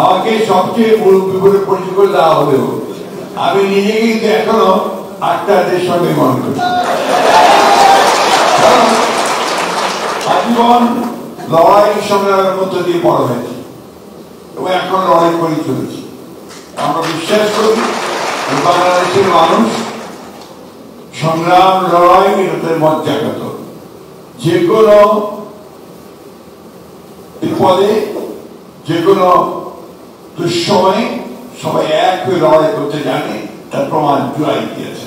আমাকে সবচেয়ে মুরব্বী বলে পরিচয় করে দেওয়া হলেও আমি নিজে কিন্তু এখনো আক্তারদের সঙ্গে মনে করি। আজীবন লড়াই সংগ্রামের মধ্য দিয়ে বড় হয়েছে এবং এখন লড়াই করে চলেছি। আমরা বিশ্বাস করি বাংলাদেশের মানুষ সংগ্রাম লড়াই এটাদের মজ্জাগত। যে কোনো বিপদে যে কোনো দুঃসময়ে সবাই এক হয়ে লড়াই করতে জানে, তার প্রমাণ জুলাই দিয়েছে।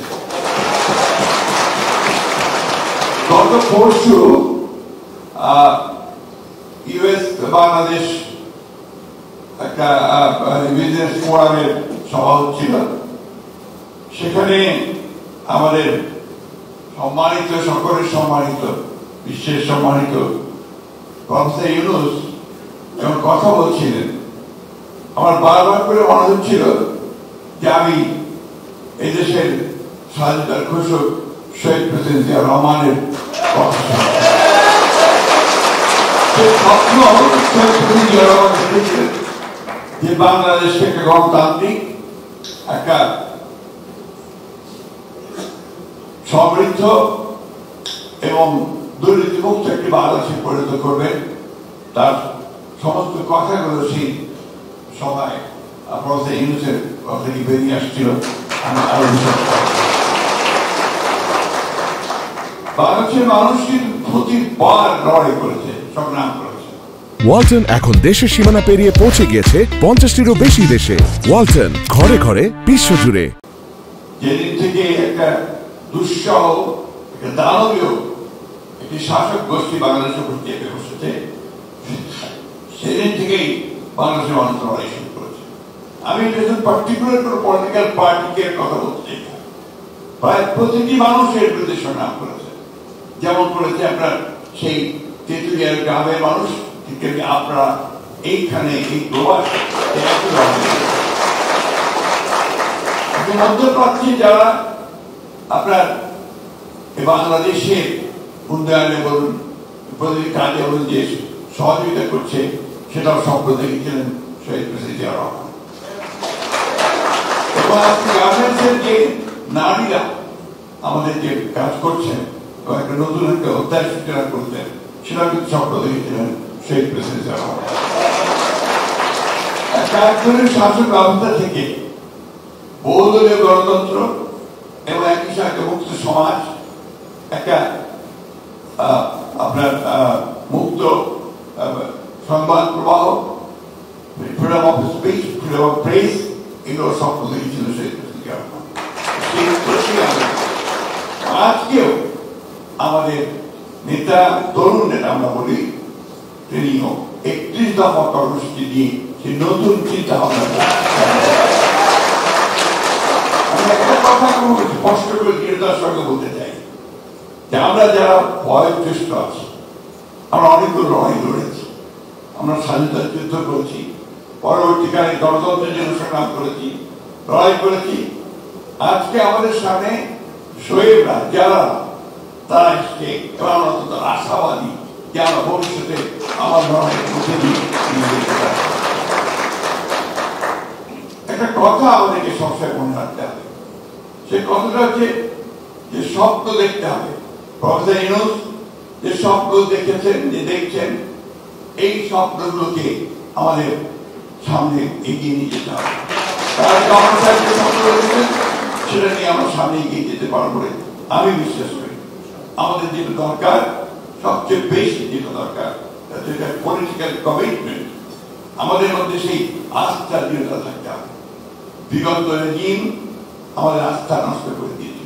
গত পরশু ইউএস বাংলাদেশ একটা বিজনেস ফোরামের সভা হচ্ছিল। সেখানে আমাদের সম্মানিত, সকলের সম্মানিত, বিশ্বের সম্মানিত প্রফেসর ইউনূস যখন কথা বলছিলেন, আমার বারবার করে মনে হচ্ছিল যে আমি এই দেশের স্বাধীনতার ঘোষক শহীদ প্রেসিডেন্ট জিয়া রহমানের কথা যে বাংলাদেশকে একটা গণতান্ত্রিক, একটা সমৃদ্ধ এবং দুর্নীতিমুক্ত একটি বাংলাদেশে পরিণত করবে। তার সমস্ত কথাগুলো সেই সভায় প্রফেসর ইউনূসের কথা কি বেরিয়ে আসছিল। আমি আরো বিশ্বাস করি বাংলাদেশের মানুষ কিন্তু প্রতিবার লড়াই করেছে, সংগ্রাম করেছে। ওয়ালটন এখন দেশের সীমানা পেরিয়ে পৌঁছে গিয়েছে 50টিরও বেশি দেশে। ওয়ালটন, ঘরে ঘরে, বিশ্বজুড়ে। যেদিন থেকে একটা দুঃসহ, একটা দানবীয় একটি শাসক গোষ্ঠী বাংলাদেশের উপর চেপে বসেছে, সেদিন থেকেই বাংলাদেশের মানুষ লড়াই শুরু করেছে। আমি পার্টিকুলার কোনো পলিটিক্যাল পার্টিকে কথা বলতে চাই না। প্রায় প্রতিটি মানুষের বিরুদ্ধে সংগ্রাম করেছে। যেমন করেছে আপনার সেই তেঁতুলিয়ার গ্রামের মানুষ, ঠিক আপনারা এইখানে এই প্রবাস মধ্যপ্রাচ্যে যারা আপনার বাংলাদেশের উন্নয়নে বলুন, প্রতিটি কাজে বলুন যে সহযোগিতা করছে, সেটাও স্বপ্ন দেখেছিলেন শহীদ প্রেসিডেন্ট জিয়া রহমান। এবং আজকে গার্মেন্টসের যে নারীরা আমাদের যে কাজ করছেন এবং একটা নতুন একটা অধ্যায় সূচনা করতেন, সেটা কিন্তু স্বপ্ন দেখেছিলেন শহীদ প্রেসিডেন্ট জিয়া রহমান। একজনের শাসন ব্যবস্থা থেকে বহুদলীয় গণতন্ত্র এবং একই সাথে মুক্ত সমাজ, একটা আপনার মুক্ত সংবাদ প্রবাহ, freedom of speech, freedom of press, এগুলো স্বপ্ন দেখেছিল শহীদ প্রেসিডেন্ট জিয়া রহমান। আজকেও আমাদের নেতা, তরুণ নেতা আমরা বলি, তিনিও 31 দফা কর্মসূচি দিয়ে সে নতুন চিন্তা ভাবনা। আমি একটা কথা স্পষ্ট করে দৃঢ়তার সঙ্গে বলতে চাই যে আমরা যারা বয়োজ্যেষ্ঠ আছি, আমরা অনেকগুলো লড়াই লড়েছি, আমরা স্বাধীনতার যুদ্ধ করেছি, পরবর্তীকালে গণতন্ত্রের জন্য সংগ্রাম করেছি, লড়াই করেছি। আজকে আমাদের সামনে শহীদরা যারা তারা এসছে, এবং আমরা অত্যন্ত আশাবাদী যে আমরা ভবিষ্যতে আমার লড়াইয়ের মধ্যে দিয়ে যেতে পারি। একটা কথা আমাদেরকে সবসময় মনে রাখতে হবে, সে কথাটা হচ্ছে যে স্বপ্ন দেখতে হবে। প্রফেসর ইউনূস যে স্বপ্ন দেখেছেন, যে দেখছেন, এই স্বপ্নগুলোকে আমাদের সামনে এগিয়ে নিয়ে যেতে হবে। তারা সেটা নিয়ে আমরা সামনে এগিয়ে যেতে পারবো বলে আমি বিশ্বাস করি। আমাদের যেটা দরকার, সবচেয়ে বেশি যেটা দরকার, পলিটিক্যাল কমিটমেন্ট। আমাদের মধ্যে সেই আস্থা দৃঢ়তা থাকতে হবে। বিগত রেজিম আমাদের আস্থা নষ্ট করে দিয়েছে।